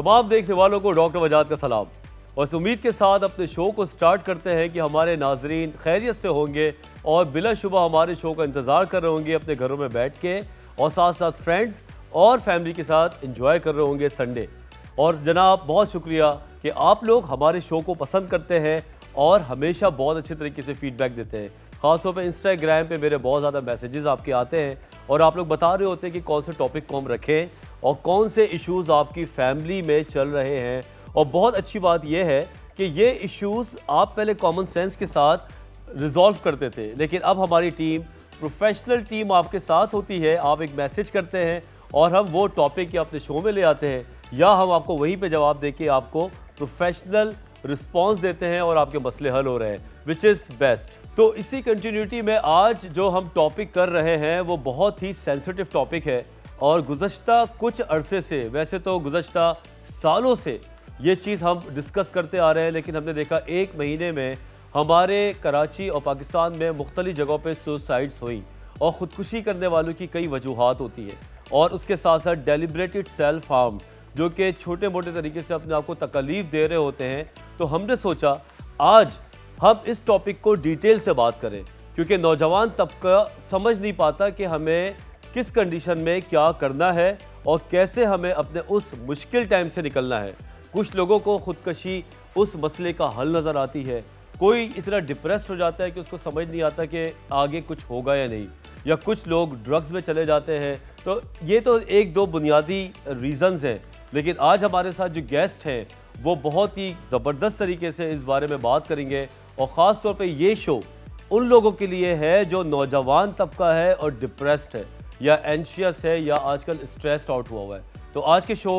तमाम देखने वालों को डॉक्टर वजाद का सलाम और इस उम्मीद के साथ अपने शो को स्टार्ट करते हैं कि हमारे नाजरीन खैरियत से होंगे और बिलाशुबा हमारे शो का इंतज़ार कर रहे होंगे अपने घरों में बैठ के और साथ साथ फ्रेंड्स और फैमिली के साथ इंजॉय कर रहे होंगे संडे। और जनाब बहुत शुक्रिया कि आप लोग हमारे शो को पसंद करते हैं और हमेशा बहुत अच्छे तरीके से फीडबैक देते हैं। ख़ासतौर पर इंस्टाग्राम पे मेरे बहुत ज़्यादा मैसेजेस आपके आते हैं और आप लोग बता रहे होते हैं कि कौन से टॉपिक को हम रखें और कौन से इश्यूज़ आपकी फैमिली में चल रहे हैं। और बहुत अच्छी बात यह है कि ये इश्यूज़ आप पहले कॉमन सेंस के साथ रिजॉल्व करते थे, लेकिन अब हमारी टीम प्रोफेशनल टीम आपके साथ होती है। आप एक मैसेज करते हैं और हम वो टॉपिक या अपने शो में ले आते हैं या हम आपको वहीं पे जवाब देके आपको प्रोफेशनल रिस्पांस देते हैं और आपके मसले हल हो रहे हैं, विच इज़ बेस्ट। तो इसी कंटिन्यूटी में आज जो हम टॉपिक कर रहे हैं वो बहुत ही सेंसिटिव टॉपिक है और गुज़श्ता कुछ अरसे से, वैसे तो गुज़श्ता सालों से ये चीज़ हम डिस्कस करते आ रहे हैं, लेकिन हमने देखा एक महीने में हमारे कराची और पाकिस्तान में मुख्तलिफ जगहों पे सुसाइड्स हुई और ख़ुदकुशी करने वालों की कई वजूहात होती हैं और उसके साथ साथ डेलिब्रेटेड सेल्फ हार्म जो कि छोटे मोटे तरीके से अपने आप को तकलीफ़ दे रहे होते हैं। तो हमने सोचा आज हम इस टॉपिक को डिटेल से बात करें क्योंकि नौजवान तबका समझ नहीं पाता कि हमें किस कंडीशन में क्या करना है और कैसे हमें अपने उस मुश्किल टाइम से निकलना है। कुछ लोगों को ख़ुदकशी उस मसले का हल नज़र आती है, कोई इतना डिप्रेस्ड हो जाता है कि उसको समझ नहीं आता कि आगे कुछ होगा या नहीं, या कुछ लोग ड्रग्स में चले जाते हैं। तो ये तो एक दो बुनियादी रीज़न्स हैं, लेकिन आज हमारे साथ जो गेस्ट हैं वो बहुत ही ज़बरदस्त तरीके से इस बारे में बात करेंगे और ख़ास तौर पे ये शो उन लोगों के लिए है जो नौजवान तबका है और डिप्रेस्ड है या एंशियस है या आजकल स्ट्रेस्ड आउट हुआ है। तो आज के शो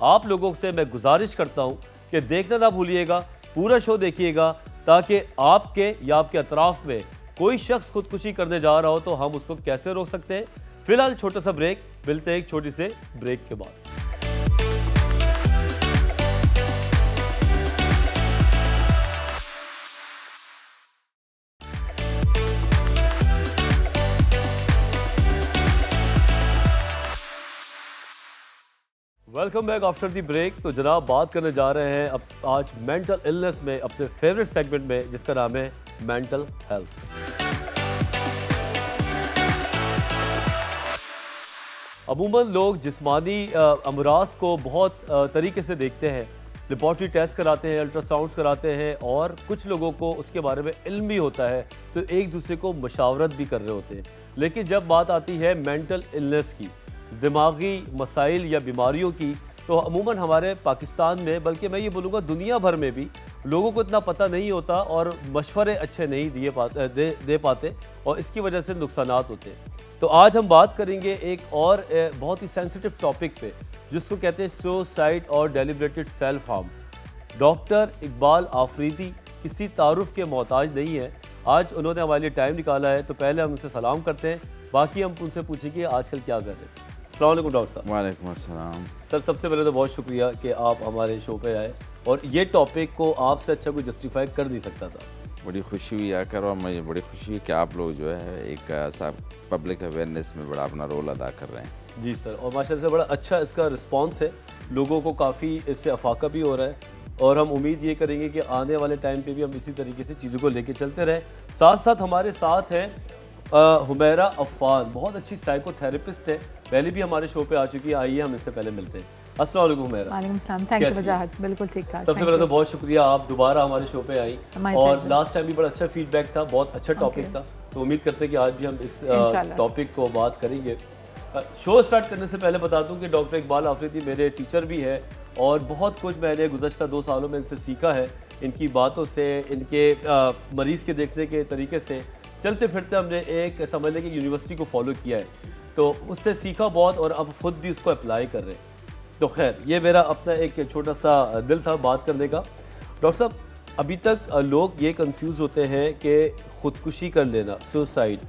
आप लोगों से मैं गुजारिश करता हूँ कि देखना ना भूलिएगा, पूरा शो देखिएगा ताकि आपके या आपके अतराफ़ में कोई शख्स खुदकुशी करने जा रहा हो तो हम उसको कैसे रोक सकते हैं। फिलहाल छोटा सा ब्रेक, मिलते हैं एक छोटी से ब्रेक के बाद। Welcome back after the break. तो जनाब बात करने जा रहे हैं अब आज मेंटल इलनेस में अपने फेवरेट सेगमेंट में जिसका नाम है मेंटल हेल्थ। अमूमन लोग जिस्मानी अमराज को बहुत तरीके से देखते हैं, लेबॉर्ट्री टेस्ट कराते हैं, अल्ट्रासाउंड्स कराते हैं और कुछ लोगों को उसके बारे में इल्म भी होता है तो एक दूसरे को मशावरत भी कर रहे होते हैं। लेकिन जब बात आती है मेंटल इलनेस की, दिमागी मसाइल या बीमारियों की, तो अमूमन हमारे पाकिस्तान में, बल्कि मैं ये बोलूँगा दुनिया भर में भी लोगों को इतना पता नहीं होता और मशवरे अच्छे नहीं दे पाते और इसकी वजह से नुकसानात होते हैं। तो आज हम बात करेंगे एक और बहुत ही सेंसिटिव टॉपिक पे जिसको कहते हैं सुसाइड और deliberated self harm. Doctor Iqbal Afridi किसी तारुफ के मोहताज नहीं है, आज उन्होंने हमारे लिए टाइम निकाला है, तो पहले हम उनसे सलाम करते हैं, बाकी हम उनसे पूछेंगे आजकल क्या कर रहे हैं। अस्सलाम वालेकुम डॉक्टर साहब। वालेकुम अस्सलाम। सर सबसे पहले तो बहुत शुक्रिया कि आप हमारे शो पे आए और ये टॉपिक को आपसे अच्छा कोई जस्टिफाई कर नहीं सकता था। बड़ी खुशी हुई आकर और मुझे बड़ी खुशी हुई कि आप लोग जो है एक सब पब्लिक अवेयरनेस में बड़ा अपना रोल अदा कर रहे हैं। जी सर, और माशाल्लाह से बड़ा अच्छा इसका रिस्पांस है, लोगों को काफ़ी इससे अफाका भी हो रहा है और हम उम्मीद ये करेंगे कि आने वाले टाइम पे भी हम इसी तरीके से चीज़ों को लेके चलते रहें। साथ साथ हमारे साथ हैं हुमैरा अफ़ान, बहुत अच्छी साइकोथेरेपिस्ट है, पहले भी हमारे शो पे आ चुकी है। आइए हम इससे पहले मिलते हैं। अस्सलाम वालेकुम हुमैरा। वालेकुम सलाम। थैंक यू वजाहत। बिल्कुल ठीक ठाक। सबसे पहले तो बहुत शुक्रिया, आप दोबारा हमारे शो पे आई और लास्ट टाइम भी बड़ा अच्छा फीडबैक था, बहुत अच्छा टॉपिक था, तो उम्मीद करते हैं कि आज भी हम इस टॉपिक को बात करेंगे। शो स्टार्ट करने से पहले बता दूं कि डॉक्टर इकबाल आफरीदी मेरे टीचर भी है और बहुत कुछ मैंने गुज़श्ता 2 सालों में इनसे सीखा है, इनकी बातों से, इनके मरीज़ के देखने के तरीके से। चलते फिरते हमने एक समझ लें कि यूनिवर्सिटी को फॉलो किया है, तो उससे सीखा बहुत और अब खुद भी उसको अप्लाई कर रहे हैं। तो खैर ये मेरा अपना एक छोटा सा दिल था बात करने का। डॉक्टर साहब, अभी तक लोग ये कंफ्यूज होते हैं कि ख़ुदकुशी कर लेना, सुसाइड,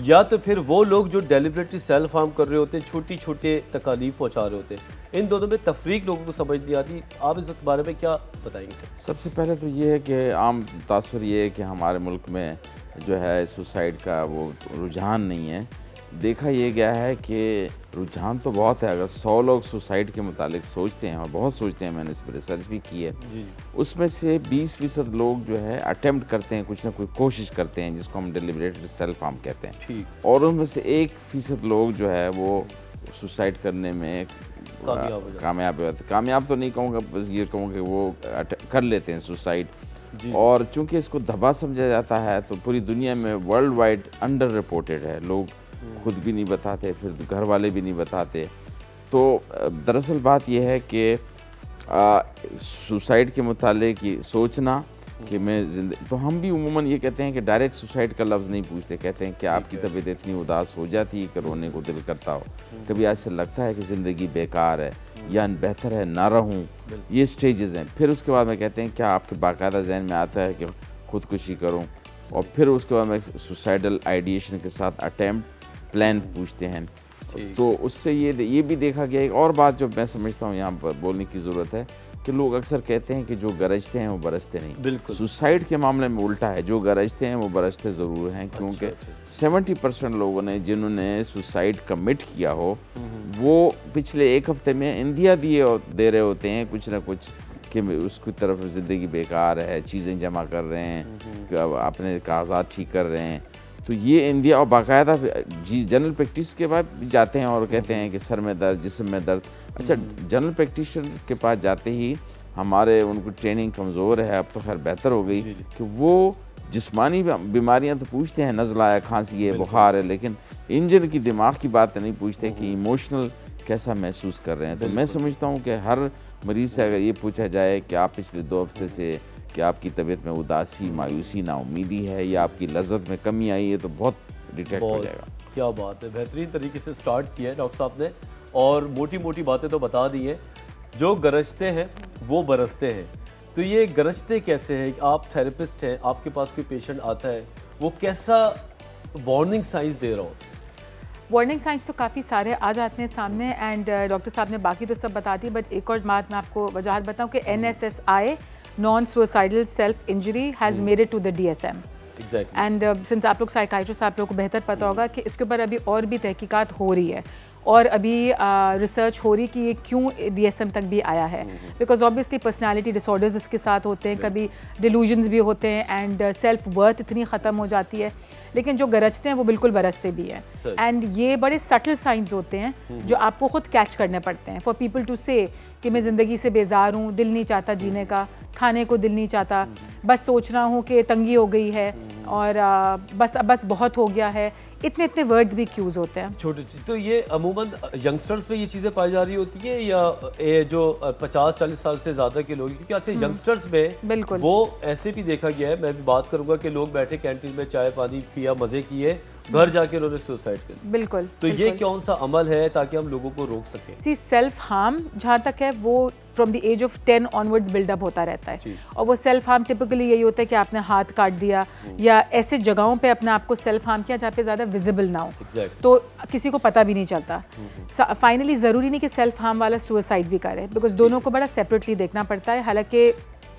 या तो फिर वो लोग जो डेलिब्रेटली सेल्फ हार्म कर रहे होते हैं, छोटी छोटे तकालीफ पहुँचा रहे होते हैं, इन दोनों में तफरीक लोगों को समझ नहीं आती। आप इस बारे में क्या बताएंगे सर? सबसे पहले तो ये है कि आम तासुर ये है कि हमारे मुल्क में जो है सुसाइड का वो रुझान नहीं है, देखा ये गया है कि रुझान तो बहुत है। अगर 100 लोग सुसाइड के मुतालिक सोचते हैं, और बहुत सोचते हैं, मैंने इस पर रिसर्च भी की है, उसमें से 20% लोग जो है अटेम्प्ट करते हैं, कुछ ना कुछ कोशिश करते हैं, जिसको हम डिलिबरेटेड सेल्फ हार्म कहते हैं। और उनमें से 1% लोग जो है वो सुसाइड करने में कामयाब होते। कामयाब तो नहीं कहूँगा, बस ये कहूँगा कि वो कर लेते हैं सुसाइड। और चूंकि इसको दबा समझा जाता है, तो पूरी दुनिया में वर्ल्ड वाइड अंडर रिपोर्टेड है। लोग खुद भी नहीं बताते, फिर घर वाले भी नहीं बताते। तो दरअसल बात यह है कि सुसाइड के मुतालिक सोचना कि मैं तो हम भी उमूमन ये कहते हैं कि डायरेक्ट सुसाइड का लफ्ज़ नहीं पूछते, कहते हैं कि आपकी तबीयत इतनी उदास हो जाती है कि रोने को दिल करता हो, कभी ऐसा लगता है कि ज़िंदगी बेकार है या बेहतर है ना रहूं, ये स्टेजेस हैं। फिर उसके बाद में कहते हैं क्या आपके बाकायदा जहन में आता है कि ख़ुदकुशी करूं, और फिर उसके बाद में सुसाइडल आइडिएशन के साथ अटैम्प्ट प्लान पूछते हैं। तो उससे ये भी देखा गया। एक और बात जो मैं समझता हूँ यहाँ पर बोलने की ज़रूरत है कि लोग अक्सर कहते हैं कि जो गरजते हैं वो बरसते नहीं। बिल्कुल। सुसाइड के मामले में उल्टा है, जो गरजते हैं वो बरसते ज़रूर हैं, क्योंकि 70% लोगों ने जिन्होंने सुसाइड कमिट किया हो वो पिछले एक हफ्ते में इंदिया दे रहे होते हैं कुछ ना कुछ कि उसकी तरफ ज़िंदगी बेकार है, चीज़ें जमा कर रहे हैं, अपने कागजात ठीक कर रहे हैं। तो ये इंडिया और बाकायदा जनरल प्रैक्टिस के बाद जाते हैं और कहते हैं कि सर में दर्द, जिस्म में दर्द। अच्छा, जनरल प्रैक्टिशनर के पास जाते ही हमारे उनको ट्रेनिंग कमज़ोर है, अब तो खैर बेहतर हो गई कि वो जिस्मानी बीमारियां तो पूछते हैं, नज़ला है, खांसी है, बुखार है, लेकिन इंजन की दिमाग की बात नहीं पूछते कि इमोशनल कैसा महसूस कर रहे हैं। तो मैं समझता हूँ कि हर मरीज़ से अगर ये पूछा जाए कि आप पिछले 2 हफ्ते से कि आपकी तबीयत में उदासी, मायूसी, नाउमीदी है या आपकी लज्जत में कमी आई है, तो बहुत डिटेक्ट हो जाएगा। क्या बात है, बेहतरीन तरीके से स्टार्ट किया है डॉक्टर साहब ने, और मोटी मोटी बातें तो बता दी हैं। जो गरजते हैं वो बरसते हैं। तो ये गरजते कैसे हैं? आप थेरेपिस्ट हैं, आपके पास कोई पेशेंट आता है, वो कैसा वार्निंग साइंस दे रहा हो? वार्निंग साइंस तो काफ़ी सारे आ जाते हैं सामने, एंड डॉक्टर साहब ने बाकी तो सब बता दी, बट एक और बात मैं आपको वजाहत बताऊं कि NSSI non suicidal self injury has made it to the DSM। And since आप लोग साइकाइट्रिस्ट, आप लोग को बेहतर पता होगा कि इसके ऊपर अभी और भी तहकीकात हो रही है और अभी रिसर्च हो रही कि ये क्यों DSM तक भी आया है। बिकॉज ऑब्वियसली पर्सनालिटी डिसऑर्डर्स इसके साथ होते हैं, कभी डिलूजन्स भी होते हैं, एंड सेल्फ वर्थ इतनी ख़त्म हो जाती है। लेकिन जो गरजते हैं वो बिल्कुल बरसते भी हैं, एंड ये बड़े सटल साइंस होते हैं जो आपको खुद कैच करने पड़ते हैं फॉर पीपल टू से कि मैं ज़िंदगी से बेजार हूँ, दिल नहीं चाहता जीने का, खाने को दिल नहीं चाहता, बस सोच रहा हूँ कि तंगी हो गई है और बस बहुत हो गया है। इतने वर्ड्स भी क्यूज होते हैं छोटे। तो ये अमूमन यंगस्टर्स में ये चीज़ें पाई जा रही होती है या ये जो 50-40 साल से ज़्यादा के लोग? क्योंकि अच्छा यंगस्टर्स में बिल्कुल वो ऐसे भी देखा गया है, मैं भी बात करूंगा कि लोग बैठे कैंटीन में चाय पानी पिया, मज़े किए, घर जाके उन्होंने सुसाइड कर लिया। बिल्कुल। तो ये कौन सा अमल है ताकि हम लोगों को रोक सकें? सी सेल्फ हार्म जहाँ तक है वो from the age of 10 onwards buildup होता रहता है, और वो सेल्फ हार्म टिपिकली यही होता है कि आपने हाथ काट दिया या ऐसे जगहों पे अपने आप को सेल्फ हार्म किया जहाँ पे ज़्यादा विजिबल ना हो, तो किसी को पता भी नहीं चलता। फाइनली ज़रूरी नहीं कि सेल्फ हार्म वाला सुसाइड भी करे, बिकॉज दोनों को बड़ा सेपरेटली देखना पड़ता है। हालांकि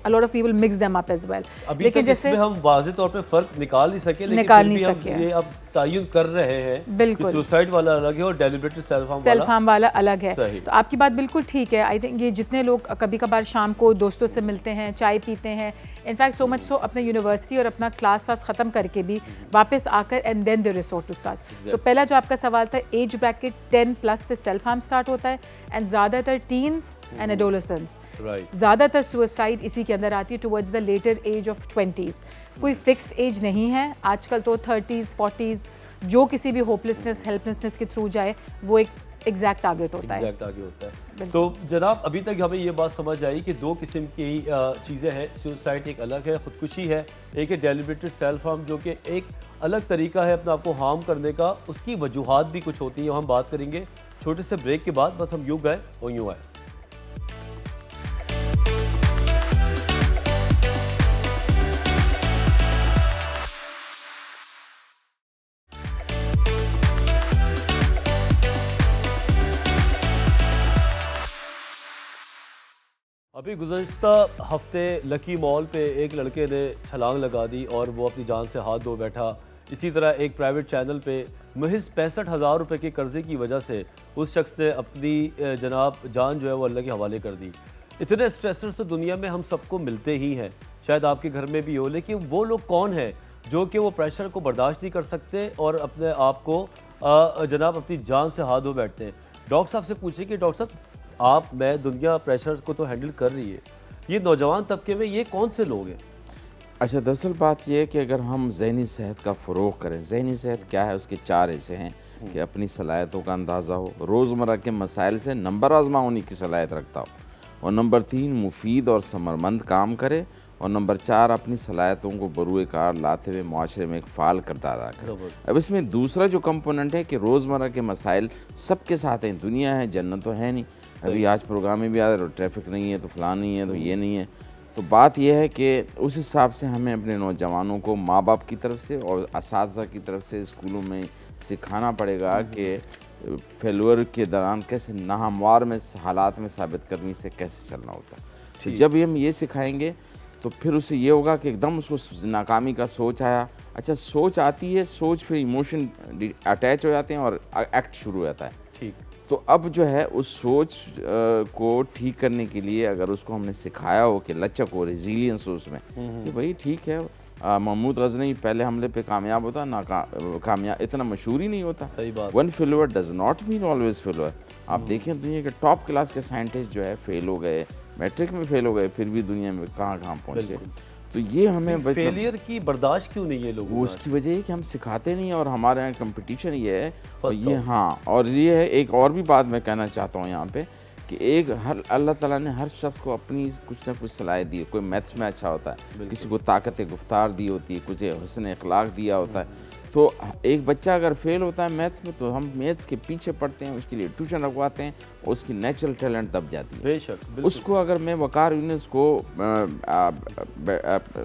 a lot of people mix them up as well। लेकिन जैसे हम वाज़े तौर पे फर्क निकाल नहीं सके, लेकिन ये अब तायुन कर रहे हैं बिल्कुल, सुसाइड वाला अलग है और डेलिबरेटेड सेल्फ हार्म वाला अलग है। तो आपकी बात बिल्कुल ठीक है। आई थिंक ये जितने लोग कभी कभार शाम को दोस्तों से मिलते हैं, चाय पीते हैं, इनफैक्ट सो मच सो अपने यूनिवर्सिटी और अपना क्लास वास ख़त्म करके भी वापस आकर and then they resort to start. तो पहला जो आपका सवाल था, एज ब्रैकेट 10+ से सेल्फ हार्म स्टार्ट होता है, एंड ज़्यादातर टीन्स एंड एडोलेसेंट्स, ज़्यादातर सुसाइड इसी के अंदर आती है towards the later age of 20s। कोई फिक्स्ड एज नहीं है, आजकल तो 30s 40s जो किसी भी होपलेसनेस हेल्पलेसनेस के थ्रू जाए वो एक एग्जैक्ट टारगेट होता है। तो जनाब अभी तक हमें ये बात समझ आई कि 2 किस्म की चीज़ें हैं। सुसाइड एक अलग है, खुदकुशी है, एक है डेलिबरेटेड सेल्फ हार्म जो कि एक अलग तरीका है अपने आप को हार्म करने का। उसकी वजूहात भी कुछ होती हैं, हम बात करेंगे छोटे से ब्रेक के बाद। बस हम यूँ गए और यूँ आए। अभी गुज़श्ता हफ्ते लकी मॉल पे एक लड़के ने छलांग लगा दी और वो अपनी जान से हाथ धो बैठा। इसी तरह एक प्राइवेट चैनल पे महज 65,000 रुपये के कर्जे की वजह से उस शख्स ने अपनी जनाब जान जो है वो अल्लाह के हवाले कर दी। इतने स्ट्रेसर्स तो दुनिया में हम सबको मिलते ही हैं, शायद आपके घर में भी हो, लेकिन वो लोग कौन हैं जो कि वो प्रेशर को बर्दाश्त नहीं कर सकते और अपने आप को जनाब अपनी जान से हाथ धो बैठते हैं। डॉक्टर साहब से पूछिए कि डॉक्टर साहब आप मैं दुनिया प्रेशर को तो हैंडल कर रही है, ये नौजवान तबके में ये कौन से लोग हैं? अच्छा, दरअसल बात यह है कि अगर हम ज़हनी सेहत का फ़रोग़ करें, ज़हनी सेहत क्या है, उसके 4 हिस्से हैं कि अपनी सलाहियतों का अंदाज़ा हो, रोज़मर्रा के मसाइल से नंबर आज़मा होने की सलाहियत रखता हो, और नंबर 3 मुफीद और समरमंद काम करे, और नंबर 4 अपनी सलाहियतों को बरूए कार लाते हुए माशरे में एक फ़ाल किरदार अदा करे। अब इसमें दूसरा जो कंपोनेंट है कि रोज़मर्रा के मसाइल सबके साथ हैं, दुनिया है, जन्नत तो है नहीं। अभी आज प्रोग्राम में भी आ रहा है, ट्रैफिक नहीं है तो फ़लाँ नहीं है तो ये नहीं है। तो बात यह है कि उस हिसाब से हमें अपने नौजवानों को माँ बाप की तरफ से और असातिज़ा की तरफ से स्कूलों में सिखाना पड़ेगा कि फेलुअर के दौरान कैसे नाहमवार में हालात में साबित कदमी से कैसे चलना होता है। तो जब हम ये सिखाएंगे तो फिर उससे ये होगा कि एकदम उसको नाकामी का सोच आया, अच्छा सोच आती है, सोच फिर इमोशन अटैच हो जाते हैं और एक्ट शुरू हो जाता है। ठीक, तो अब जो है उस सोच को ठीक करने के लिए अगर उसको हमने सिखाया हो कि लचक हो, रेजिलियंस हो उसमें कि भाई ठीक है, महमूद गज़नवी पहले हमले पे कामयाब होता, कामयाब इतना मशहूर ही नहीं होता। सही बात। One failure does not mean always failure. आप देखें दुनिया के टॉप क्लास के साइंटिस्ट जो है फेल हो गए, मैट्रिक में फेल हो गए, फिर भी दुनिया में कहाँ पहुँचे। तो ये हमें फेलियर की बर्दाश्त क्यों नहीं है लोगों को? उसकी वजह है कि हम सिखाते नहीं हैं और हमारे यहाँ कंपटीशन ये है और ये हाँ, और ये है एक और भी बात मैं कहना चाहता हूँ यहाँ पे कि एक हर अल्लाह ताला ने हर शख्स को अपनी कुछ ना कुछ सलाहियत दी है। कोई मैथ्स में अच्छा होता है, किसी को ताकत गुफ्तार दी होती है, कुछ हुस्न अखलाक दिया होता है। तो एक बच्चा अगर फेल होता है मैथ्स में तो हम मैथ्स के पीछे पढ़ते हैं, उसके लिए ट्यूशन रखवाते हैं, उसकी नेचुरल टैलेंट दब जाती है। बेशक उसको अगर मैं वकार यूनिस को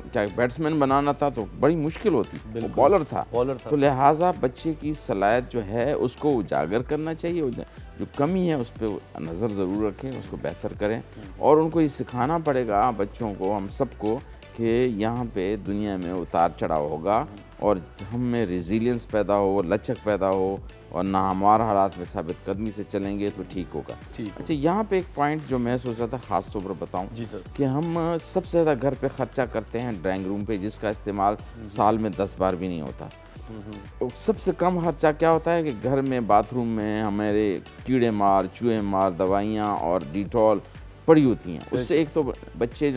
क्या बैट्समैन बनाना था तो बड़ी मुश्किल होती, वो बॉलर था। तो लिहाजा बच्चे की सलाहियत जो है उसको उजागर करना चाहिए, जो कमी है उस पर नज़र ज़रूर रखें, उसको बेहतर करें और उनको ये सिखाना पड़ेगा बच्चों को, हम सबको, कि यहाँ पे दुनिया में उतार चढ़ाव होगा और हम में रेजिलियंस पैदा हो, लचक पैदा हो और नाहमवार हालात में साबित कदमी से चलेंगे तो ठीक होगा। अच्छा, यहाँ पे एक पॉइंट जो मैं सोच रहा था ख़ास तौर पर बताऊँ कि हम सबसे ज़्यादा घर पे ख़र्चा करते हैं ड्राइंग रूम पे, जिसका इस्तेमाल साल में 10 बार भी नहीं होता। सबसे कम खर्चा क्या होता है कि घर में बाथरूम में हमारे कीड़े मार, चूहे मार दवाइयाँ और डिटॉल पड़ी होती हैं। उससे एक तो बच्चे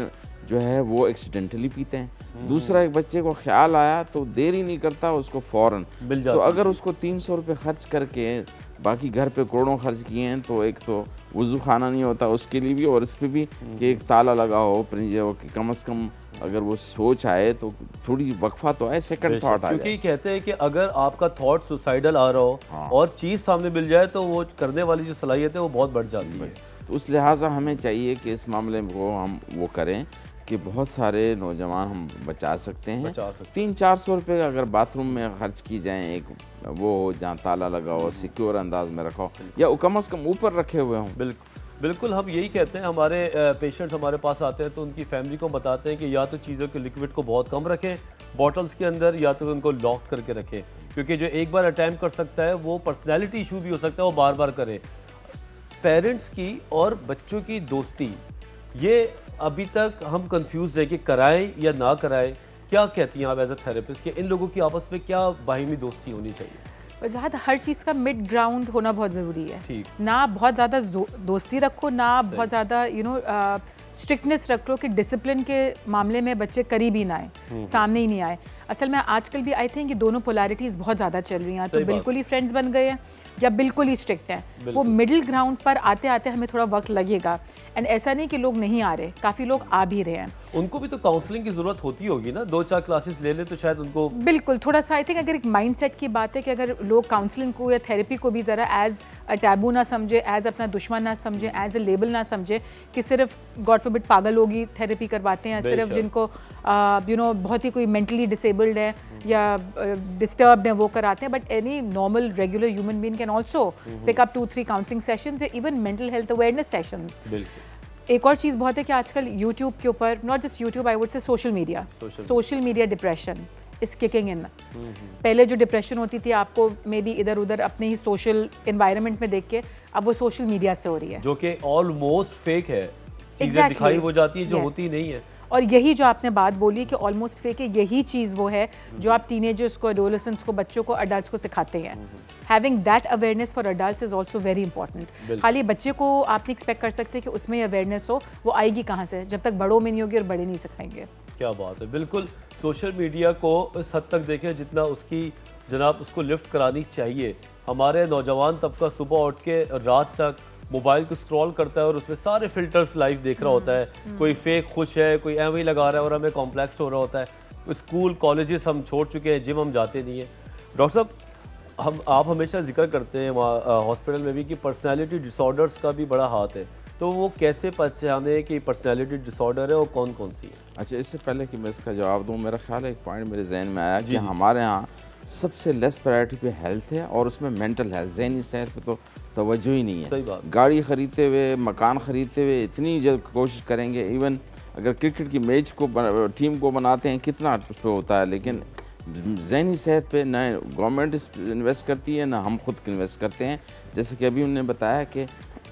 जो है वो एक्सीडेंटली पीते हैं, दूसरा एक बच्चे को ख्याल आया तो देर ही नहीं करता, उसको फ़ौरन मिल जाता। तो अगर उसको 300 रुपये खर्च करके बाकी घर पे करोड़ों खर्च किए हैं तो एक तो वज़ू खाना नहीं होता उसके लिए भी, और इस पर भी कि एक ताला लगा हो प्रिंजे हो कि कम से कम अगर वो सोच आए तो थोड़ी वक्फा तो आए, सेकंड थॉट आए। क्योंकि कहते हैं कि अगर आपका थॉट सुसाइडल आ रहा हो और चीज़ सामने मिल जाए तो वो करने वाली जो सलाहियत है वो बहुत बढ़ जाती है। तो उस लिहाजा हमें चाहिए कि इस मामले को हम वो करें कि बहुत सारे नौजवान हम बचा सकते हैं। 300-400 रुपये अगर बाथरूम में खर्च की जाएँ, एक वो हो जहाँ ताला लगा हो, सिक्योर अंदाज में रखा हो या कम अज़ कम ऊपर रखे हुए हों। बिल्कुल हम यही कहते हैं, हमारे पेशेंट्स हमारे पास आते हैं तो उनकी फैमिली को बताते हैं कि या तो चीज़ों के लिक्विड को बहुत कम रखें बॉटल्स के अंदर, या तो उनको लॉक करके रखें, क्योंकि जो एक बार अटैम्प्ट कर सकता है वो पर्सनैलिटी इशू भी हो सकता है, वो बार बार करे। पेरेंट्स की और बच्चों की दोस्ती, ये अभी तक हम कंफ्यूज है कि कराएं या ना कराएं। क्या कहती हैं आप एज अ थेरेपिस्ट कि इन लोगों की आपस में क्या बाहिमी दोस्ती होनी चाहिए? वजह हर चीज़ का मिड ग्राउंड होना बहुत ज़रूरी है। ना बहुत ज़्यादा दोस्ती रखो, ना बहुत ज़्यादा स्ट्रिक्टनेस रख लो कि डिसिप्लिन के मामले में बच्चे करीब ही ना आए, सामने ही नहीं आए। असल में आजकल भी आई थिंक कि दोनों पोलैरिटीज़ बहुत ज़्यादा चल रही हैं, तो बिल्कुल ही फ्रेंड्स बन गए हैं या बिल्कुल ही स्ट्रिक्ट हैं। वो मिडिल ग्राउंड पर आते आते हमें थोड़ा वक्त लगेगा। एंड ऐसा नहीं कि लोग नहीं आ रहे, काफ़ी लोग आ भी रहे हैं। उनको भी तो काउंसलिंग की ज़रूरत होती होगी ना, 2-4 क्लासेस ले ले तो शायद उनको बिल्कुल थोड़ा सा आई थिंक अगर एक माइंडसेट की बात है कि अगर लोग काउंसलिंग को या थेरेपी को भी ज़रा एज अ टैबू ना समझे, एज अपना दुश्मन ना समझे, एज अ लेबल ना समझे कि सिर्फ गॉड फॉरबिड पागल लोग ही थेरेपी करवाते हैं, सिर्फ जिनको बहुत ही कोई मेंटली डिसेबल्ड है या डिस्टर्ब्ड है वो कराते हैं। But any normal regular human being can also pick up 2-3 counselling sessions या even mental health awareness sessions. एक और चीज़ बहुत है कि आजकल यूट्यूब के ऊपर, not just YouTube, I would say social media depression, is kicking in. पहले जो डिप्रेशन होती थी आपको मे बी इधर उधर अपने ही सोशल एनवायरनमेंट में देख के, अब वो सोशल मीडिया से हो रही है, जो कि ऑलमोस्ट फेक है, चीजें Exactly. दिखाई हो जाती है जो Yes. होती नहीं है। और यही जो आपने बात बोली कि ऑलमोस्ट फेक है, यही चीज़ वो है जो आप टीनेजर्स को, एडोलेसेंट्स को, बच्चों को, अडल्ट्स को सिखाते हैं। Having that awareness for adults is also very important. खाली बच्चे को आप नहीं एक्सपेक्ट कर सकते कि उसमें अवेयरनेस हो, वो आएगी कहाँ से जब तक बड़ों में नहीं होगी और बड़े नहीं सिखाएंगे। क्या बात है, बिल्कुल। सोशल मीडिया को इस हद तक देखें जितना उसकी जनाब उसको लिफ्ट करानी चाहिए। हमारे नौजवान तबका सुबह उठ के रात तक मोबाइल को स्क्रॉल करता है और उसमें सारे फिल्टर्स लाइव देख रहा होता है। कोई फेक खुश है, कोई एवं ही लगा रहा है और हमें कॉम्प्लेक्स हो रहा होता है। स्कूल कॉलेजेस हम छोड़ चुके हैं, जिम हम जाते नहीं हैं। डॉक्टर साहब, आप हमेशा जिक्र करते हैं हॉस्पिटल में भी कि पर्सनैलिटी डिसऑर्डर्स का भी बड़ा हाथ है, तो वो कैसे पहचाने कि पर्सनैलिटी डिसऑर्डर है और कौन कौन सी है? अच्छा, इससे पहले कि मैं इसका जवाब दूं, मेरा ख्याल है एक पॉइंट मेरे जहन में आया कि हमारे यहाँ सबसे लेस प्रायोरिटी पे हेल्थ है और उसमें मेंटल हेल्थ, ज़हनी सेहत पे तो तवज्जो ही नहीं है। सही बात। गाड़ी ख़रीदते हुए, मकान ख़रीदते हुए इतनी जल्द कोशिश करेंगे, इवन अगर क्रिकेट की मैच को टीम को बनाते हैं कितना उस पर होता है, लेकिन ज़हनी सेहत पे न गवर्नमेंट इन्वेस्ट करती है, ना हम खुद इन्वेस्ट करते हैं। जैसे कि अभी उन्होंने बताया कि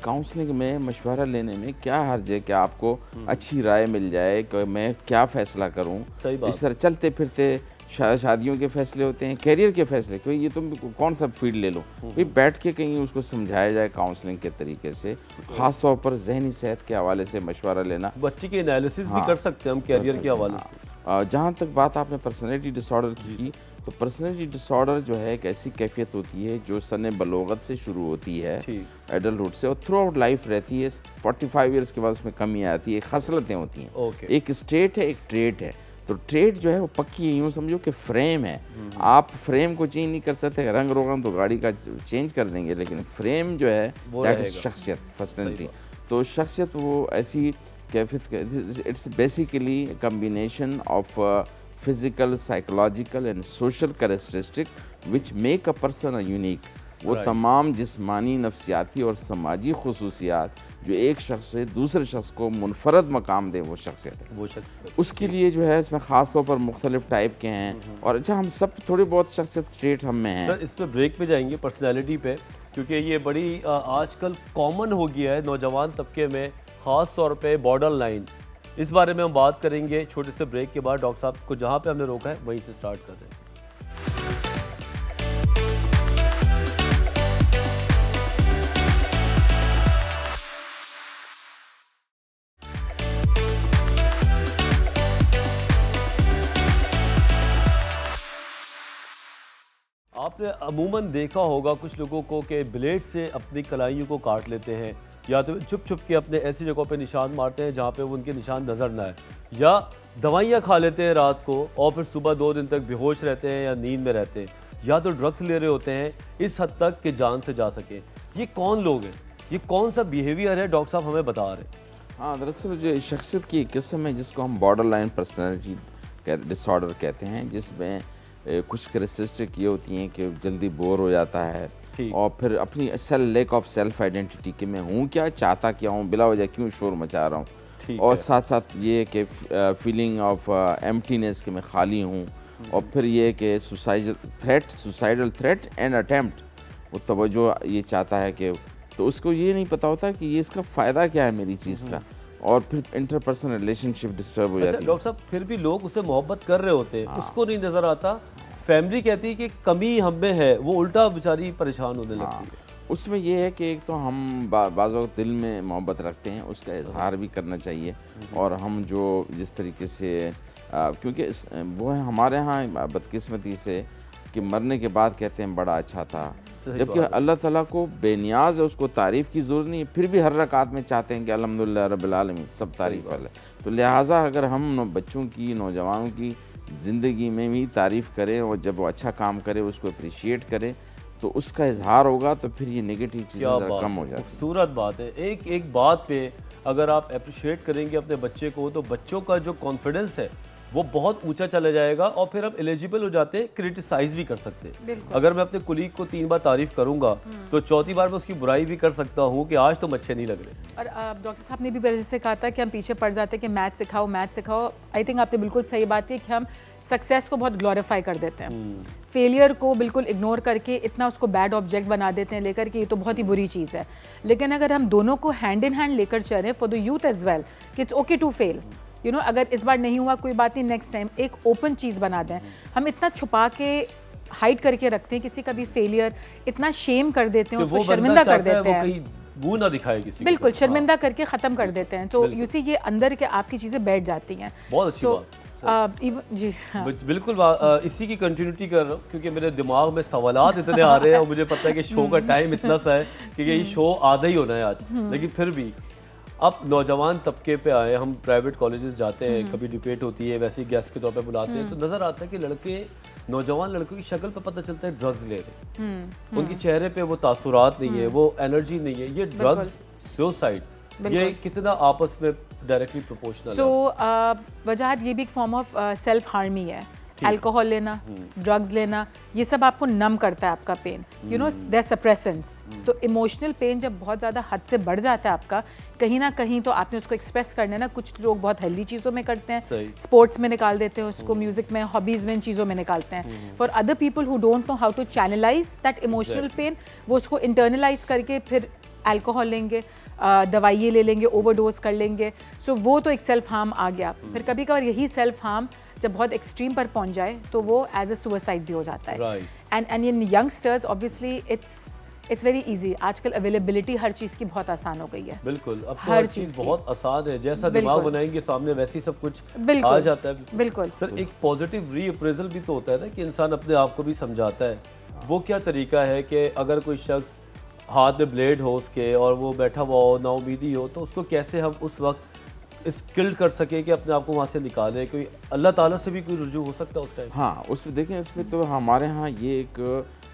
काउंसलिंग में मशवरा लेने में क्या हर्ज है कि आपको अच्छी राय मिल जाए कि मैं क्या फ़ैसला करूं। सही बात। इस तरह चलते फिरते शादियों के फैसले होते हैं, कैरियर के फैसले, कोई ये तुम कौन सा फील्ड ले लो, भाई बैठ के कहीं उसको समझाया जाए काउंसलिंग के तरीके से। ख़ास तौर पर जहनी सेहत के हवाले से मशवरा लेना, बच्चे की एनालिसिस भी कर सकते हैं हम कैरियर के हवाले से। जहाँ तक बात आपने पर्सनैलिटी डिसऑर्डर की, तो पर्सनैलिटी डिसऑर्डर जो है एक ऐसी कैफियत होती है जो सने बलोगत से शुरू होती है, एडल्टहुड से, और थ्रू आउट लाइफ रहती है। 45 ईयर्स के बाद उसमें कमी आती है, खसलतें होती हैं। एक स्टेट है, एक ट्रेट है। तो ट्रेड जो है वो पक्की है, यूँ समझो कि फ्रेम है। आप फ्रेम को चेंज नहीं कर सकते, रंग रोगन तो गाड़ी का चेंज कर देंगे, लेकिन फ्रेम जो है दैट इज शख्सियत, पर्सनैलिटी। तो शख्सियत वो ऐसी कैफियत, it's basically combination of physical, psychological and social characteristic which make a person unique. वो तमाम जिस्मानी, नफ्सियाती और समाजी खुसूसियात जो एक शख्स से दूसरे शख्स को मुनफरद मकाम दे, वो शख्सियत है। वो शख्स उसके लिए जो है इसमें ख़ास तौर पर मुख्तलिफ टाइप के हैं। और अच्छा, हम सब थोड़ी बहुत शख्सियत ट्रेट हम में हैं। सर, इस पर ब्रेक पे जाएंगे पर्सनैलिटी पे, क्योंकि ये बड़ी आजकल कॉमन हो गया है नौजवान तबके में, ख़ास तौर पे बॉर्डर लाइन। इस बारे में हम बात करेंगे छोटे से ब्रेक के बाद। डॉक्टर साहब को जहाँ पे हमने रोका है वहीं से स्टार्ट कर रहे हैं। आपने अमूमन देखा होगा कुछ लोगों को कि ब्लेड से अपनी कलाइयों को काट लेते हैं, या तो छुप छुप के अपने ऐसी जगहों पे निशान मारते हैं जहाँ पे वो उनके निशान नज़र ना आए, या दवाइयाँ खा लेते हैं रात को और फिर सुबह 2 दिन तक बेहोश रहते हैं या नींद में रहते हैं, या तो ड्रग्स ले रहे होते हैं इस हद तक कि जान से जा सके। ये कौन लोग हैं, ये कौन सा बिहेवियर है, डॉक्टर साहब हमें बता रहे हैं? हाँ, दरअसल जो शख्सियत की किस्म है जिसको हम बॉर्डर लाइन पर्सनैलिटी डिसऑर्डर कहते हैं, जिसमें कुछ कैरेक्टरिस्टिक ये होती हैं कि जल्दी बोर हो जाता है और फिर अपनी लेक ऑफ सेल्फ आइडेंटिटी कि मैं हूँ क्या, चाहता क्या हूँ, बिला वजह क्यों शोर मचा रहा हूँ, और साथ साथ ये कि फीलिंग ऑफ एम्प्टीनेस कि मैं खाली हूँ, और फिर ये कि सुसाइडल थ्रेट एंड अटेम्प्ट, वो तवज्जो ये चाहता है कि, तो उसको ये नहीं पता होता कि ये इसका फ़ायदा क्या है मेरी चीज़ का, और फिर इंटरपर्सनल रिलेशनशिप डिस्टर्ब हो जाती है। डॉक्टर साहब, फिर भी लोग उससे मोहब्बत कर रहे होते हैं, उसको नहीं नज़र आता, फैमिली कहती है कि कमी हम में है, वो उल्टा बेचारी परेशान होने लगती है। उसमें यह है कि एक तो हम बाज़ वक़्त दिल में मोहब्बत रखते हैं, उसका इजहार भी करना चाहिए, और हम जो जिस तरीके से क्योंकि वो है हमारे यहाँ बदकिस्मती से कि मरने के बाद कहते हैं बड़ा अच्छा था, जबकि अल्लाह ताला को बेनियाज है, उसको तारीफ़ की ज़रूरत नहीं है, फिर भी हर रकात में चाहते हैं कि अल्हम्दुलिल्लाह रब्बिल आलमीन, सब तारीफ़ है। तो लिहाजा अगर हम बच्चों की, नौजवानों की ज़िंदगी में भी तारीफ़ करें और जब वो अच्छा काम करे उसको अप्रिशिएट करें, तो उसका इजहार होगा, तो फिर ये नेगेटिव चीज़ें कम हो जाती हैं। खूबसूरत बात है। एक बात पे अगर आप अप्रिशिएट करेंगे अपने बच्चे को, तो बच्चों का जो कॉन्फिडेंस है वो बहुत ऊंचा चला जाएगा और फिर हम एलिजिबल हो जाते हैं, क्रिटिसाइज भी कर सकते हैं। अगर मैं अपने कुलीग को 3 बार तारीफ करूंगा तो चौथी बार मैं उसकी बुराई भी कर सकता हूँ कि आज तुम अच्छे नहीं लग रहे। और डॉक्टर साहब ने भी पहले से कहा था कि हम पीछे पड़ जाते हैं कि मैथ सिखाओ मैथ सिखाओ। आई थिंक आपने बिल्कुल सही बात की कि हम सक्सेस को बहुत ग्लोरीफाई कर देते हैं, फेलियर को बिल्कुल इग्नोर करके इतना उसको बैड ऑब्जेक्ट बना देते हैं लेकर कि ये तो बहुत ही बुरी चीज़ है। लेकिन अगर हम दोनों को हैंड इन हैंड लेकर चलें for the youth as well कि it's okay to fail, you know, अगर इस बार नहीं हुआ कोई बात नहीं, नेक्स्ट टाइम एक ओपन चीज़ बना दें। हम इतना छुपा के हाइड करके रखते हैं किसी का भी फेलियर, इतना शेम कर देते हैं, उसको शर्मिंदा कर देते हैं, वो ना दिखाए किसी बिल्कुल शर्मिंदा करके ख़त्म कर देते हैं। तो यू सी ये अंदर के आपकी चीज़ें बैठ जाती हैं। बहुत अच्छी बात जी हाँ। बिल्कुल इसी की कंटिन्यूटी कर रहा हूँ क्योंकि मेरे दिमाग में सवालात इतने आ रहे हैं और मुझे पता है कि शो का टाइम इतना सा है कि ये शो आधा ही होना है आज। लेकिन फिर भी अब नौजवान तबके पे आए, हम प्राइवेट कॉलेजेस जाते हैं, कभी डिबेट होती है, वैसे ही गेस्ट के तौर पे बुलाते हैं, तो नज़र आता है कि लड़के, नौजवान लड़कों की शक्ल पे पता चलता है ड्रग्स ले रहे हैं। उनके चेहरे पे वो तासुरात नहीं है, वो एनर्जी नहीं है। ये ड्रग्स, सुसाइड, ये कितना आपस में डायरेक्टली प्रोपोर्शनल है? वजह ये भी एक फॉर्म ऑफ सेल्फ हार्म ही है। अल्कोहल लेना, ड्रग्स लेना, ये सब आपको नम करता है आपका pain, you know, they're suppressants. तो इमोशनल पेन जब बहुत ज़्यादा हद से बढ़ जाता है आपका, कहीं ना कहीं तो आपने उसको एक्सप्रेस करना है ना। कुछ लोग बहुत हेल्दी चीज़ों में करते हैं, स्पोर्ट्स में निकाल देते हैं उसको, म्यूजिक में, हॉबीज़ में, इन चीज़ों में निकालते हैं। For other people who don't know how to channelise that emotional pain, वो उसको इंटरनलाइज करके फिर अल्कोहल लेंगे, दवाइयाँ ले लेंगे, ओवरडोज कर लेंगे। सो वो तो एक सेल्फ हार्म आ गया। फिर कभी कभार यही सेल्फ हार्म जब बहुत एक्सट्रीम पर पहुंच जाए तो वो एज अ सुसाइड भी हो जाता है। And in youngsters obviously it's very easy. आजकल अवेलेबिलिटी हर चीज़ की बहुत आसान हो गई है। बिल्कुल, अब तो हर चीज़ बहुत आसान है, जैसा दिमाग बनाएंगे सामने वैसी सब कुछ आ जाता है। बिल्कुल सर, एक पॉजिटिव रीअप्रेजल भी तो होता है ना कि इंसान अपने आप को भी समझाता है। वो क्या तरीका है कि अगर कोई शख्स हाथ में ब्लेड हो उसके और वो बैठा हुआ हो, नाउमीदी हो, तो उसको कैसे हम उस वक्त स्किल्ड कर सके कि अपने आप को वहाँ से निकालें? कोई अल्लाह ताला से भी कोई रुजू हो सकता है उस टाइम? हाँ, उसमें देखें, उसमें तो हमारे यहाँ ये एक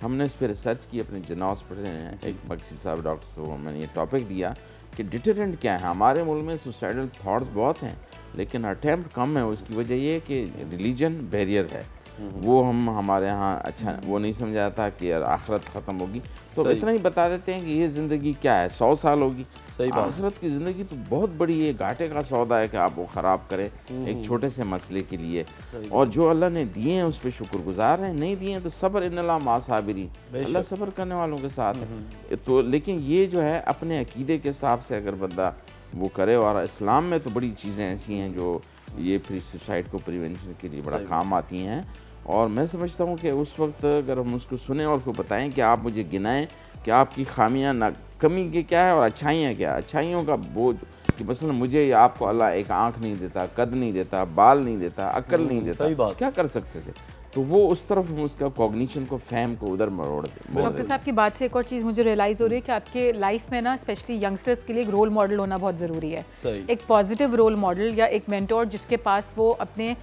हमने इस पर रिसर्च की, अपने जर्नल हॉस्पिटल में एक मक्सी साहब डॉक्टर साहब मैंने ये टॉपिक दिया कि डिटरेंट क्या है। हमारे मुल्क में सुसाइडल थॉट्स बहुत हैं लेकिन अटैम्प्ट कम है। उसकी वजह ये है कि रिलीजन बैरियर है। वो हमारे यहाँ अच्छा वो नहीं समझा जाता कि यार आखिरत ख़त्म होगी, तो इतना ही बता देते हैं कि ये ज़िंदगी क्या है, 100 साल होगी। सही बात। आखिरत की ज़िंदगी तो बहुत बड़ी है, घाटे का सौदा है कि आप वो ख़राब करें एक छोटे से मसले के लिए। और जो अल्लाह ने दिए हैं उस पर शुक्रगुजार हैं, नहीं दिए हैं तो सब्र इन्नल्लाह मा साबिरीन, अल्लाह सब्र करने वालों के साथ है। तो लेकिन ये जो है अपने अकीदे के हिसाब से अगर बंदा वो करे, और इस्लाम में तो बड़ी चीज़ें ऐसी हैं जो ये प्री सुसाइड को प्रिवेंशन के लिए बड़ा काम आती हैं। और मैं समझता हूँ कि उस वक्त अगर हम उसको सुने और उसको बताएं कि आप मुझे गिनाएं कि आपकी खामियां ना कमी के क्या है और अच्छाइयाँ क्या, अच्छाइयों का बोझ कि मसलन मुझे या आपको अल्लाह एक आँख नहीं देता, कद नहीं देता, बाल नहीं देता, अक्ल नहीं देता, क्या कर सकते थे? तो वो उस तरफ उसका कॉग्निशन को, फैम को उधर मरोड़ दे। डॉक्टर साहब की बात से एक और चीज़ मुझे रियलाइज़ हो रही है कि आपके लाइफ में ना स्पेशली यंगस्टर्स के लिए एक रोल मॉडल होना बहुत ज़रूरी है। एक पॉजिटिव रोल मॉडल या एक मेंटोर जिसके पास वो अपने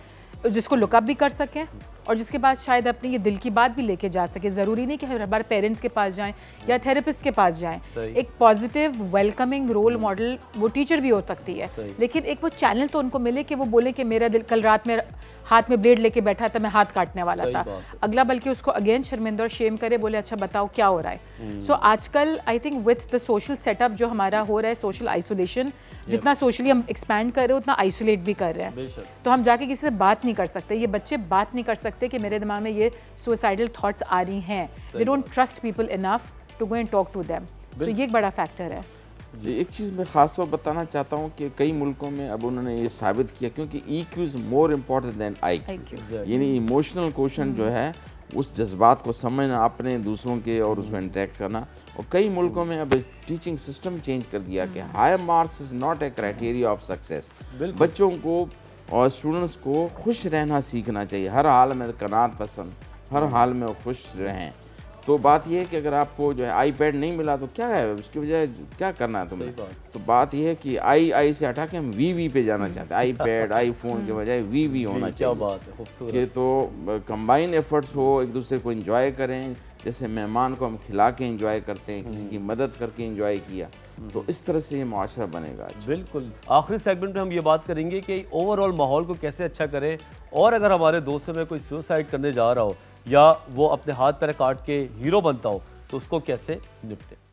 जिसको लुकअप भी कर सकें और जिसके पास शायद अपनी ये दिल की बात भी लेके जा सके। ज़रूरी नहीं कि हर बार पेरेंट्स के पास जाएं या थेरेपिस्ट के पास जाएं। एक पॉजिटिव वेलकमिंग रोल मॉडल वो टीचर भी हो सकती है, लेकिन एक वो चैनल तो उनको मिले कि वो बोले कि मेरा दिल कल रात में हाथ में ब्लेड लेके बैठा था, मैं हाथ काटने वाला था। अगला बल्कि उसको अगेन शर्मिंदा और शेम करे, बोले अच्छा बताओ क्या हो रहा है। सो आजकल I think with the social setup जो हमारा हो रहा है, सोशल आइसोलेशन, जितना सोशली हम एक्सपैंड कर रहे हैं उतना आइसोलेट भी कर रहे हैं। तो हम जाके किसी से बात नहीं कर सकते, ये बच्चे बात नहीं कर सकते कि मेरे दिमाग में ये सुसाइडल थॉट्स आ रही हैं। They don't trust people enough to go and talk to them. So ये एक बड़ा फैक्टर है। एक चीज़ मैं ख़ास तौर बताना चाहता हूँ कि कई मुल्कों में अब उन्होंने ये साबित किया, क्योंकि EQ is more important than IQ, यानी इमोशनल क्वेश्चन जो है उस जज्बात को समझना, अपने दूसरों के और उसमें इंटरेक्ट करना। और कई मुल्कों में अब टीचिंग सिस्टम चेंज कर दिया कि high marks is not a criteria of success. बच्चों को और स्टूडेंट्स को खुश रहना सीखना चाहिए, हर हाल में कनात पसंद, हर हाल में खुश रहें। तो बात यह है कि अगर आपको जो है iPad नहीं मिला तो क्या है, उसकी बजाय क्या करना है तुम्हें? तो बात यह है कि आई से हटा के हम VV पे जाना चाहते हैं। iPad, iPhone के बजाय VV होना चाहिए। क्या बात है, कि तो कंबाइन एफर्ट्स हो, एक दूसरे को एंजॉय करें। जैसे मेहमान को हम खिला के एंजॉय करते हैं, किसी की मदद करके एंजॉय किया, तो इस तरह से ये मुआशरा बनेगा। बिल्कुल। आखिरी सेगमेंट में हम ये बात करेंगे कि ओवरऑल माहौल को कैसे अच्छा करें, और अगर हमारे दोस्तों में कोई सुसाइड करने जा रहा हो या वो अपने हाथ पैर काट के हीरो बनता हो तो उसको कैसे निपटे।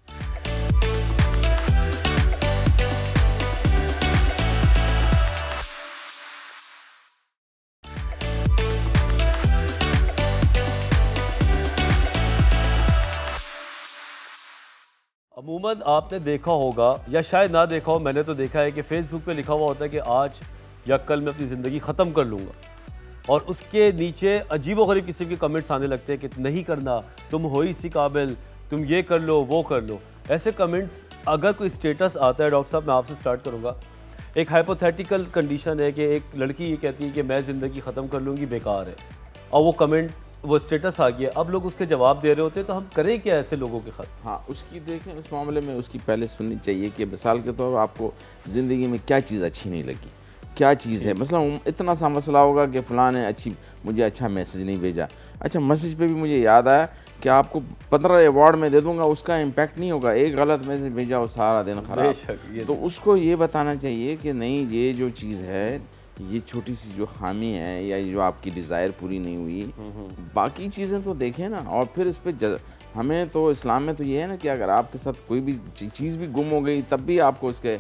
अमूमन आपने देखा होगा या शायद ना देखा हो, मैंने तो देखा है कि फेसबुक पे लिखा हुआ होता है कि आज या कल मैं अपनी ज़िंदगी ख़त्म कर लूँगा, और उसके नीचे अजीबोगरीब किस्म के कमेंट्स आने लगते हैं कि नहीं करना, तुम हो ही इसी काबिल, तुम ये कर लो वो कर लो। ऐसे कमेंट्स अगर कोई स्टेटस आता है, डॉक्टर साहब मैं आपसे स्टार्ट करूँगा, एक हाइपोथेटिकल कंडीशन है कि एक लड़की ये कहती है कि मैं ज़िंदगी ख़त्म कर लूँगी, बेकार है, और वो कमेंट वो स्टेटस आ गया, अब लोग उसके जवाब दे रहे होते हैं, तो हम करें क्या ऐसे लोगों के खत? हाँ, उसकी देखें, उस मामले में उसकी पहले सुननी चाहिए कि मिसाल के तौर पर आपको ज़िंदगी में क्या चीज़ अच्छी नहीं लगी, क्या चीज़ है। मतलब इतना सा मसला होगा कि फ़लाँ ने मुझे अच्छा मैसेज नहीं भेजा। अच्छा, मैसेज पे भी मुझे याद आया कि आपको 15 अवार्ड में दे दूंगा, उसका इम्पैक्ट नहीं होगा। एक गलत मैसेज भेजा और सारा दिन ख़राब। तो उसको ये बताना चाहिए कि नहीं, ये जो चीज़ है, ये छोटी सी जो खामी है या जो आपकी डिज़ायर पूरी नहीं हुई, बाकी चीज़ें तो देखें ना। और फिर इस पर हमें तो इस्लाम में तो ये है ना कि अगर आपके साथ कोई भी चीज़ भी गुम हो गई तब भी आपको उसके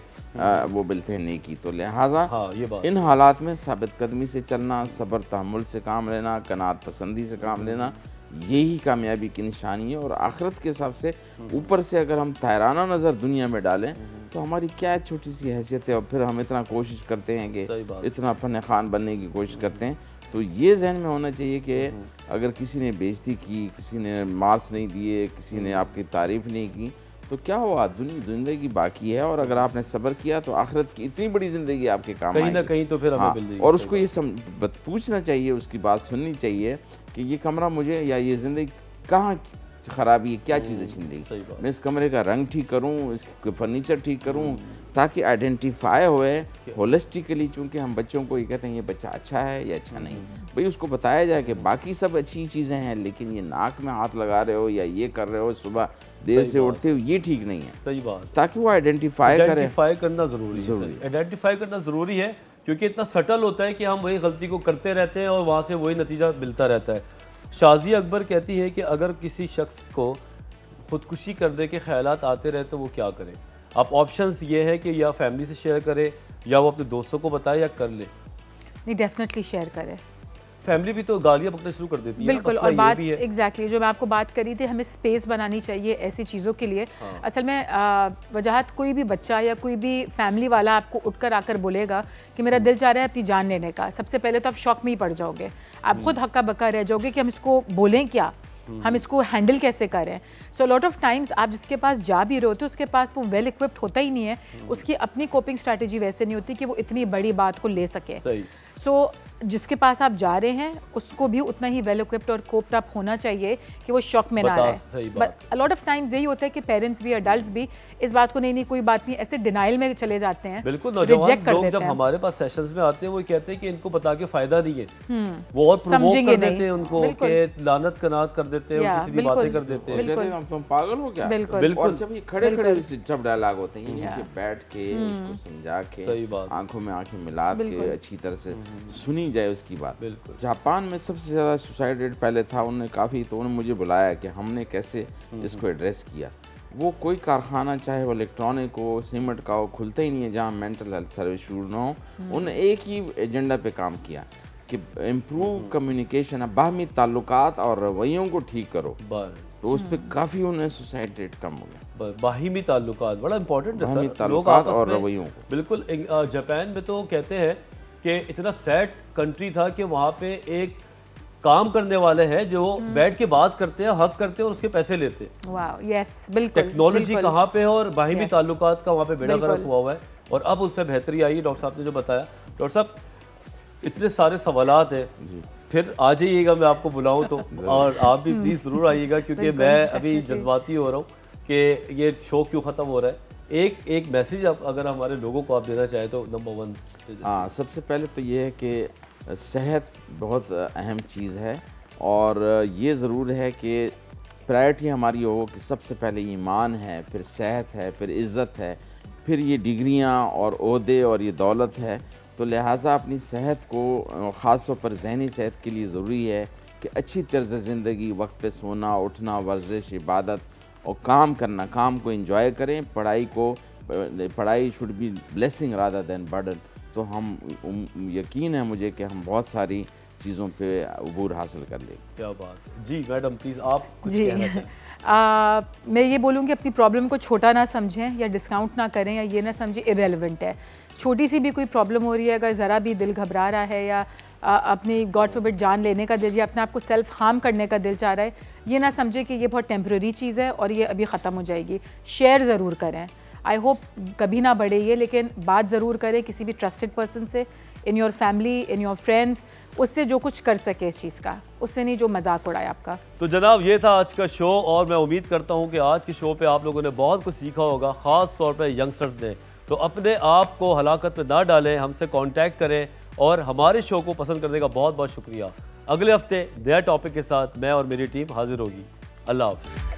वो मिलते हैं नेकी। तो लिहाजा इन हालात में साबित कदमी से चलना, सब्र तहम्मुल से काम लेना, कनात पसंदी से काम लेना, यही कामयाबी की निशानी है। और आखिरत के हिसाब से ऊपर से अगर हम तायराना नज़र दुनिया में डालें तो हमारी क्या छोटी सी हैसियत है, और फिर हम इतना कोशिश करते हैं कि इतना फन खान बनने की कोशिश करते हैं। तो ये जहन में होना चाहिए कि अगर किसी ने बेइज्जती की, किसी ने मार्क्स नहीं दिए, किसी ने आपकी तारीफ़ नहीं की, तो क्या हुआ, ज़िंदगी बाकी है। और अगर आपने सब्र किया तो आखिरत की इतनी बड़ी ज़िंदगी आपके काम कहीं ना कहीं तो फिर हमें मिल जाएगी। और उसको ये पूछना चाहिए, उसकी बात सुननी चाहिए कि ये कमरा मुझे या ये ज़िंदगी कहाँ ख़राबी है, क्या चीज़ अच्छी नहीं लगी, मैं इस कमरे का रंग ठीक करूँ, इसके फर्नीचर ठीक करूँ, ताकि आइडेंटिफाई होए होलिस्टिकली। चूँकि हम बच्चों को ये कहते हैं ये बच्चा अच्छा है या अच्छा नहीं, भाई उसको बताया जाए कि बाकी सब अच्छी चीज़ें हैं, लेकिन ये नाक में हाथ लगा रहे हो या ये कर रहे हो, सुबह देर से उठते हो, ये ठीक नहीं है। सही बात। ताकि वो आइडेंटिफाई करना ज़रूरी है। आइडेंटिफाई करना ज़रूरी है, क्योंकि इतना सटल होता है कि हम वही गलती को करते रहते हैं और वहाँ से वही नतीजा मिलता रहता है। शाज़िया अकबर कहती है कि अगर किसी शख्स को ख़ुदकुशी करने के ख़यालात आते रहे तो वो क्या करे। अब ऑप्शंस ये है कि या फैमिली से शेयर करे, या वो अपने दोस्तों को बताए, या कर ले। नहीं, डेफिनेटली शेयर करे। फैमिली भी तो गालियाँ बकना शुरू कर देती है। बिल्कुल। और बात एग्जैक्टली जो मैं आपको बात करी थी, हमें स्पेस बनानी चाहिए ऐसी चीज़ों के लिए। असल में वजाहत कोई भी बच्चा या कोई भी फैमिली वाला आपको उठकर आकर बोलेगा कि मेरा दिल चाह रहा है अपनी जान लेने का, सबसे पहले तो आप शॉक में ही पड़ जाओगे, आप खुद हक्का बक्का रह जाओगे कि हम इसको बोलें क्या, हम इसको हैंडल कैसे करें। सो लॉट ऑफ टाइम्स आप जिसके पास जा भी रहे होते हो उसके पास वो वेल इक्विप्ड होता ही नहीं है, उसकी अपनी कोपिंग स्ट्रैटेजी वैसे नहीं होती कि वो इतनी बड़ी बात को ले सके। सो जिसके पास आप जा रहे हैं उसको भी उतना ही वेल इक्विप्ड और कोप्ड अप होना चाहिए कि वो शॉक में ना रहे। बट लॉट ऑफ टाइम्स यही होता है कि पेरेंट्स भी, अडल्ट्स भी इस बात को नहीं कोई बात नहीं, ऐसे डिनाइल में चले जाते हैं। बिल्कुल। नौजवान लोग जब हमारे पास सेशंस में आते हैं वो कहते हैं कि इनको बता के फायदा नहीं है, वो और प्रोवोक कर देते हैं उनको कि लानत कनात कर देते हैं, सीधी बातें कर देते हैं, तुम पागल हो क्या। बिल्कुल। जब ये खड़े खड़े जब डायलॉग होते हैं, यानी कि बैठ के उसको समझा के, आंखों में आंखें मिला के अच्छी तरह से सुनी जाए उसकी बात। जापान में सबसे ज़्यादा सुसाइड रेट पहले था, उन्होंने काफ़ी, तो उन्होंने मुझे बुलाया कि हमने कैसे इसको एड्रेस किया। वो कोई कारखाना चाहे वो इलेक्ट्रॉनिक हो, सीमेंट का हो, खुलता ही नहीं है जहाँ मेंटल हेल्थ सर्विस शुरू ना हो। उन्होंने एक ही एजेंडा पे काम किया कि इम्प्रूव कम्युनिकेशन, बाहमी ताल्लुकात और रवैयों को ठीक करो। तो उस पर काफ़ी उन्हें सुसाइड रेट कम हो गया। बाहिमी ताल्लुकात बड़ा इंपॉर्टेंट है सर, लोग और रवैयों को। बिल्कुल। जापान में तो कहते हैं कि इतना सैड कंट्री था कि वहाँ पे एक काम करने वाले हैं जो बैठ के बात करते हैं, हक करते हैं और उसके पैसे लेते हैं। वाह, यस, बिल्कुल। टेक्नोलॉजी कहाँ पे है और बाहिमी ताल्लुकात का वहाँ पे बेड़ा गर्क हुआ हुआ है, और अब उसमें बेहतरी आई है। डॉक्टर साहब ने जो बताया, डॉक्टर साहब इतने सारे सवालात हैं, फिर आ जाइएगा, मैं आपको बुलाऊं तो, और आप भी प्लीज़ ज़रूर आइएगा, क्योंकि मैं अभी जज्बाती हो रहा हूँ कि ये शो क्यों ख़त्म हो रहा है। एक मैसेज आप अगर हमारे लोगों को आप देना चाहें तो नंबर 1। हाँ, सबसे पहले तो ये है कि सेहत बहुत अहम चीज़ है, और ये ज़रूर है कि प्रायोरिटी हमारी हो कि सबसे पहले ईमान है, फिर सेहत है, फिर इज़्ज़त है, फिर ये डिग्रियां और ओहदे और ये दौलत है। तो लिहाजा अपनी सेहत को, ख़ास तौर पर जहनी सेहत के लिए ज़रूरी है कि अच्छी तर्ज़ ज़िंदगी, वक्त पे सोना, उठना, वर्जिश, इबादत और काम करना, काम को एंजॉय करें। पढ़ाई should be blessing rather than burden. तो हम यकीन है मुझे कि हम बहुत सारी चीज़ों पे अबूर हासिल कर लें। क्या बात। जी मैडम प्लीज़ आप कुछ जी कहना चाहें। मैं ये बोलूँगी अपनी प्रॉब्लम को छोटा ना समझें या डिस्काउंट ना करें या ये ना समझें इरेलेवेंट है। छोटी सी भी कोई प्रॉब्लम हो रही है, अगर ज़रा भी दिल घबरा रहा है या अपनी गॉड फॉरबिड जान लेने का दिल या अपने आप को सेल्फ हार्म करने का दिल चाह रहा है, ये ना समझे कि ये बहुत टेम्प्रेरी चीज़ है और ये अभी ख़त्म हो जाएगी। शेयर ज़रूर करें, आई होप कभी ना बढ़े ये, लेकिन बात ज़रूर करें किसी भी ट्रस्टेड पर्सन से, in your family, in your friends, उससे जो कुछ कर सके इस चीज़ का, उससे नहीं जो मजाक उड़ाए आपका। तो जनाब ये था आज का शो और मैं उम्मीद करता हूँ कि आज के शो पे आप लोगों ने बहुत कुछ सीखा होगा, ख़ास तौर पे यंगस्टर्स ने। तो अपने आप को हलाकत में ना डालें, हमसे कांटेक्ट करें और हमारे शो को पसंद करने का बहुत बहुत शुक्रिया। अगले हफ्ते नया टॉपिक के साथ मैं और मेरी टीम हाजिर होगी। अल्लाह हाफ़िज़।